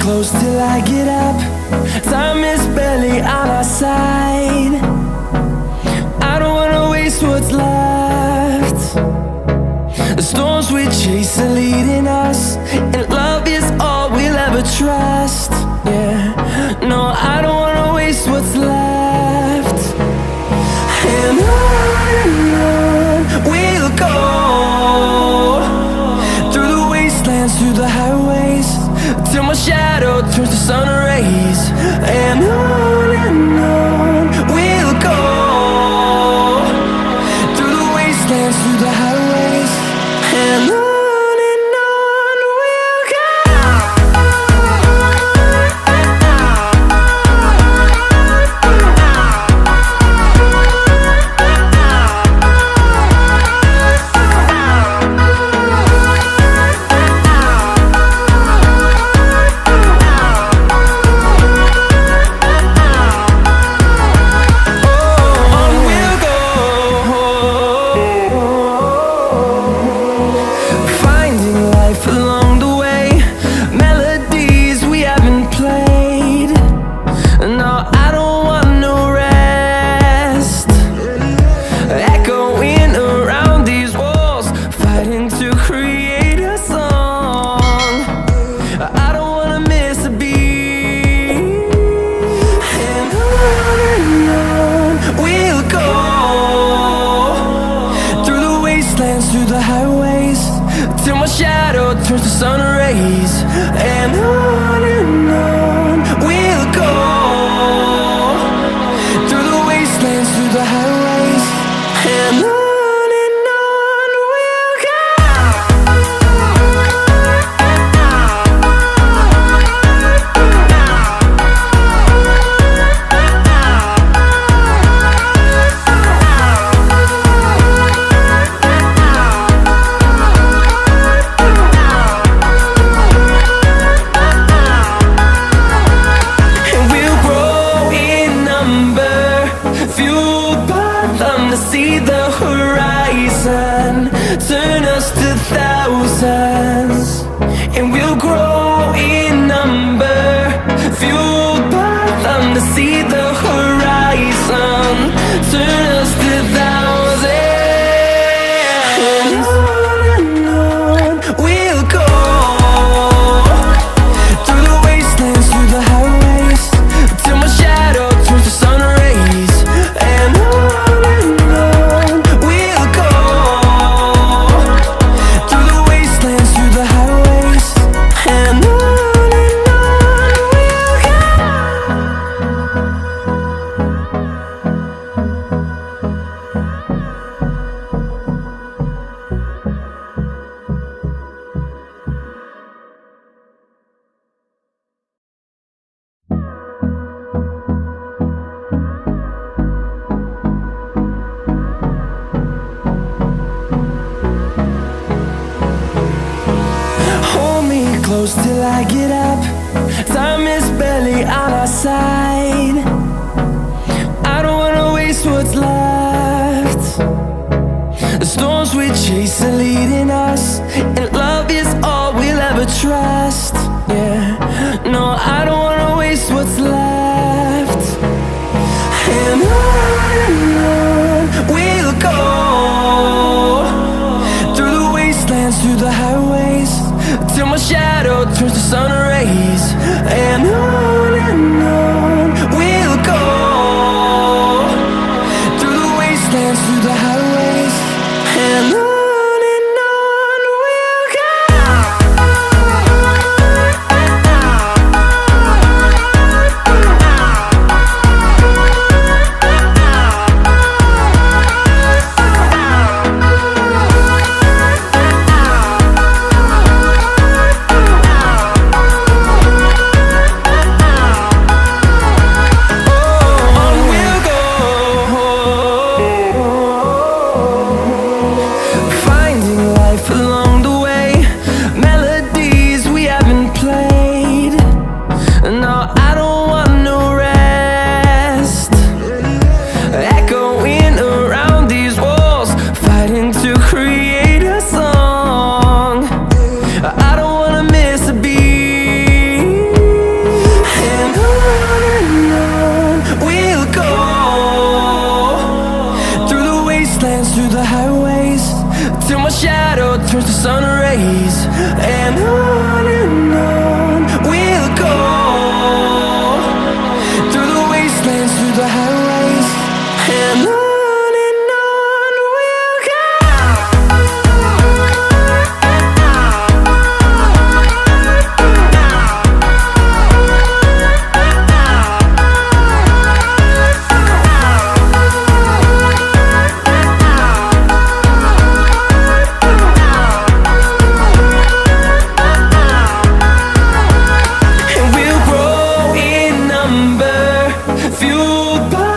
close till I get up. Time is barely on our side. I don't wanna waste what's left. The storms we chase are leading us, and love is all we'll ever trust. Yeah, no, I don't wanna waste what's left. And on we'll go, through the wastelands, through the highways, till my shadow turns to sun rays. And on we'll go, through the wastelands, through the highways, and on we'll go. Through the highways, till my shadow turns to sun rays. And on we'll go, through the wastelands, through the highways, and on we'll go. See the horizon turn us to thousands, and we'll grow in number, fueled by them. To see the horizon turn us to thousands, and on we'll go, through the wastelands, through the highways, till my shadow turns to sun rays. And close till I get up. Time is barely on our side. I don't wanna waste what's left. The storms we chase are leading us, and love is all we'll ever trust. Yeah, no, I don't wanna waste what's left. And on we'll go, through the wastelands, through the highways, till my shadow turns to sun rays. And on we'll go, through the wastelands, through the highways, and on we'll go.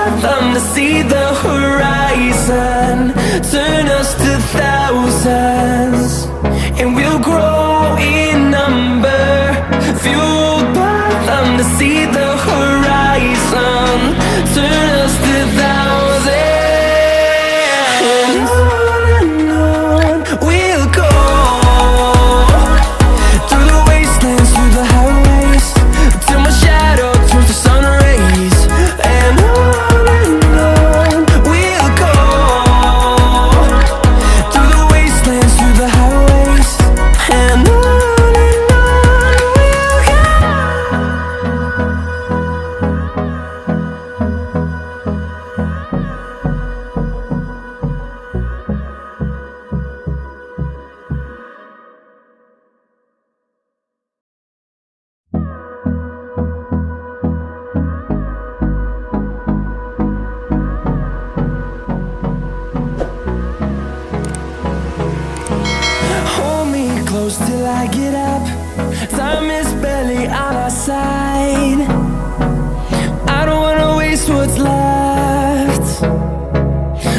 fathom to see the horizon. Turn us to thousands, and we'll grow in number. Fueled by them to see the horizon. Turn us to thousands, and on we'll go. Through the wastelands, through the highways, till my shadow turns to sun rays. And on we'll go. Through the wastelands, through the highways, and on we'll go. Hold me close till I get up. Time is barely on our side. I don't wanna waste what's left.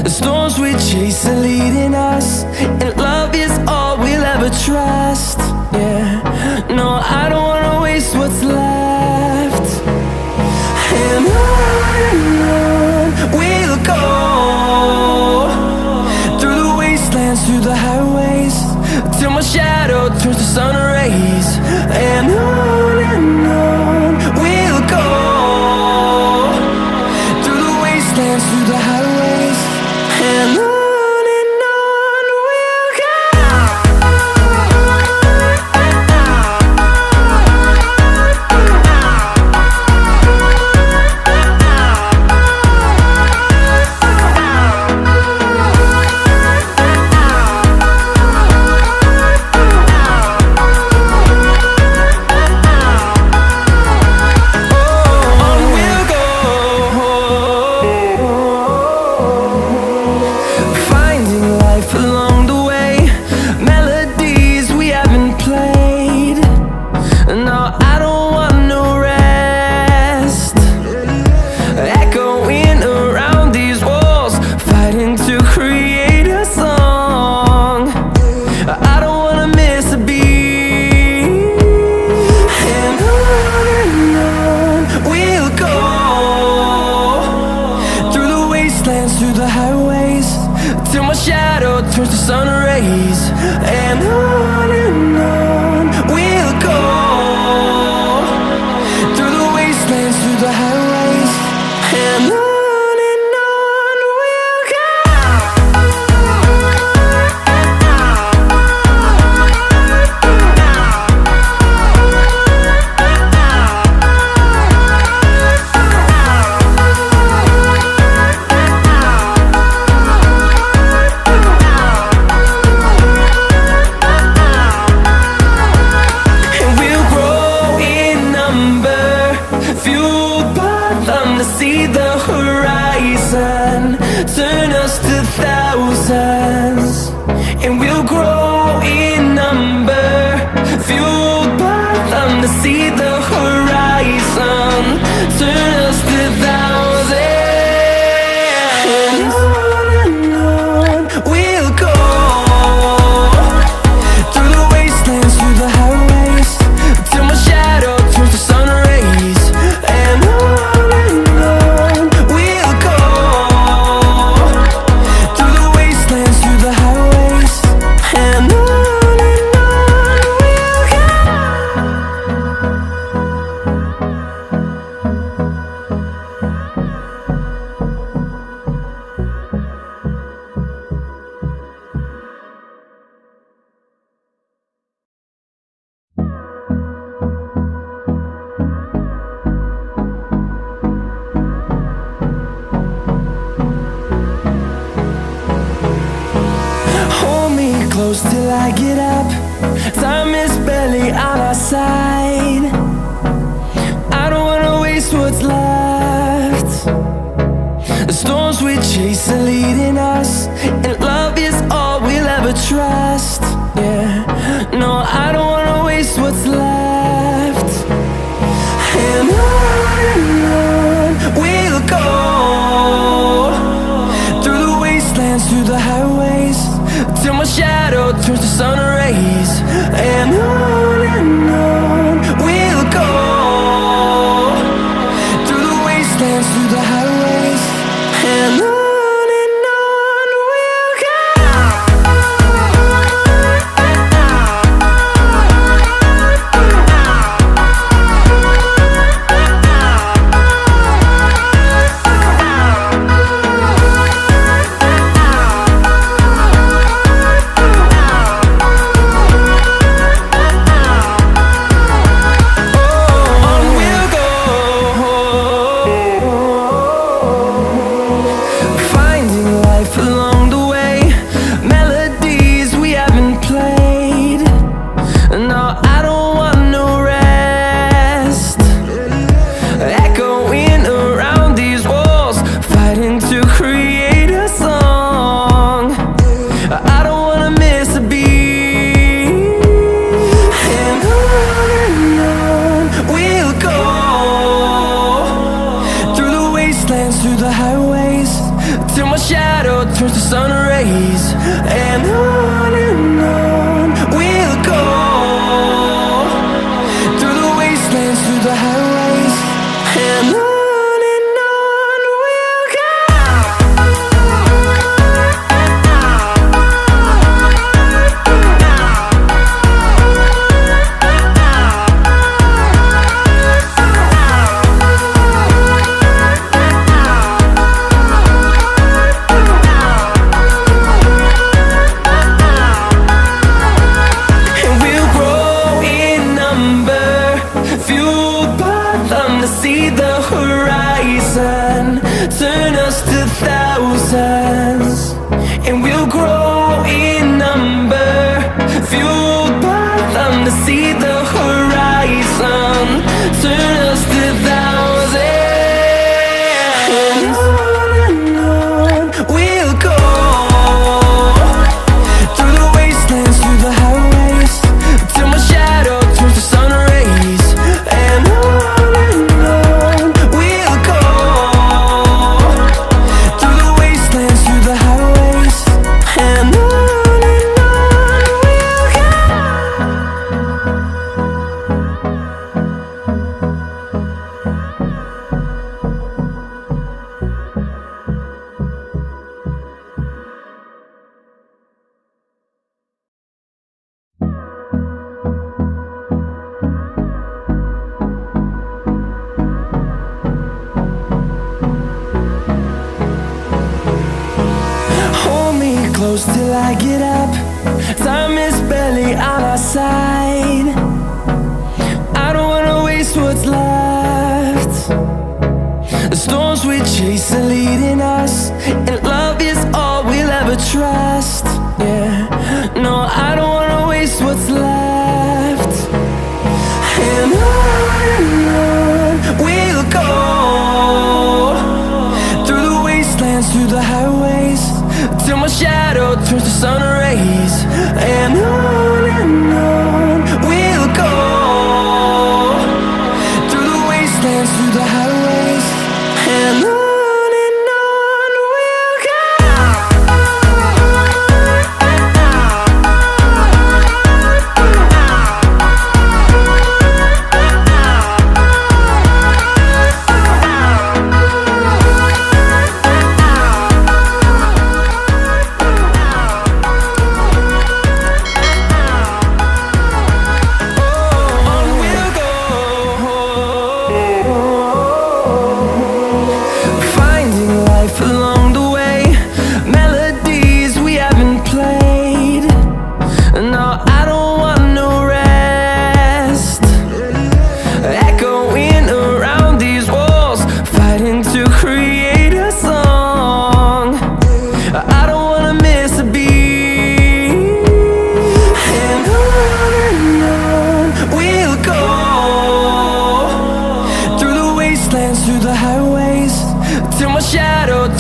The storms we chase are leading us, and love is all we'll ever trust. Yeah, no, I don't wanna waste what's left. And on we'll go. Through the wastelands, through the highways, till my shadow turns to sun rays. And on we'll go. Through the wastelands, through the highways, and on we'll go. Through the highways, till my shadow turns to sun rays. And on we'll go. Through the wastelands, through the highways, and on we'll go. See the horizon, turn us to thousands, and we'll grow in number. Fueled by them to see the horizon, turn us to thousands, and on we'll go. Through the wastelands, through the highways, till my shadow turns to sun rays. And we'll go. Through the wastelands, through the highways, and on we'll go. Hold me close till I get up. Time is barely on our side. I don't wanna waste what's left. The storms we chase are leading us, and love is all we'll ever trust. Yeah, no, I don't wanna waste what's left. And on we'll go. on we'll go, through the wastelands, through the highways, and on we'll go. Through the highways, till my shadow turns to sun rays, and on we'll go, through the wastelands, through the highways, and on we'll go. See the horizon, turn us to thousands, and we'll grow in number, fueled by them to see the horizon, turn us to thousands, and on we'll go, through the wastelands, through the highways, till my shadow turns to sun rays, and on close till I get up. Time is barely on our side. I don't wanna waste what's left. The storms we chase are leading us, and love is all we'll ever trust. Yeah, no, I don't wanna waste what's left. And on we'll go, through the wastelands, through the highways, till my shadow turns to sun rays, and on we'll go, through the wastelands, through the highways, and on we'll go.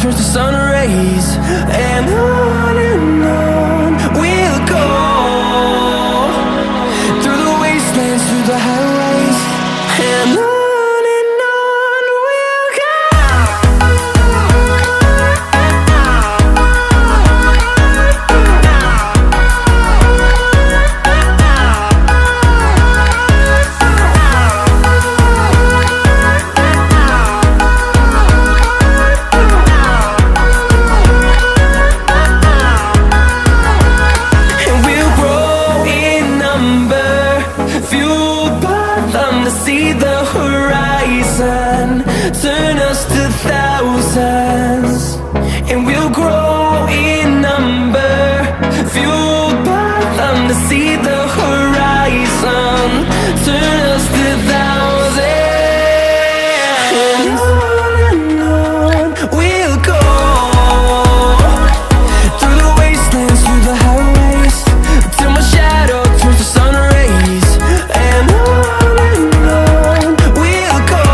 Turns to sun rays, and on we'll go, through the wastelands, through the highways, and on we'll go. thousands, and we'll grow in number, fueled by them to see the horizon, turn us to thousands. And on we'll go, through the wastelands, through the highways, till my shadow turns to sun rays. And on we'll go,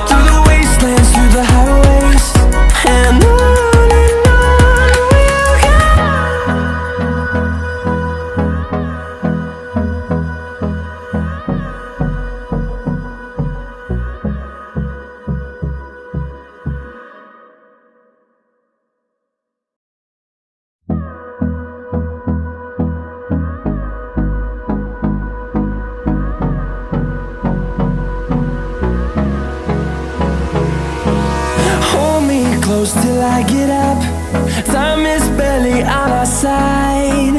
through the wastelands, through the highways. And on we'll go. Hold me close till I get up. Time is barely on our side.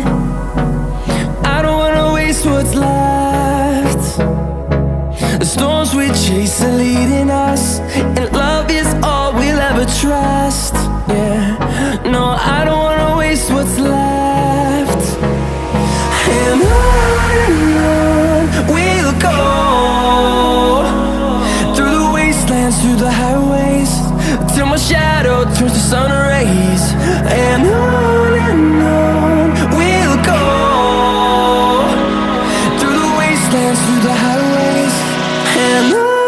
I don't wanna waste what's left. The storms we chase are leading us, and love is all we'll ever trust. Yeah, no, I don't wanna waste what's left. And on we'll go, through the wastelands, through the highways, till my shadow turns to sun rays. And on we'll go, through the wastelands, through the highways. And on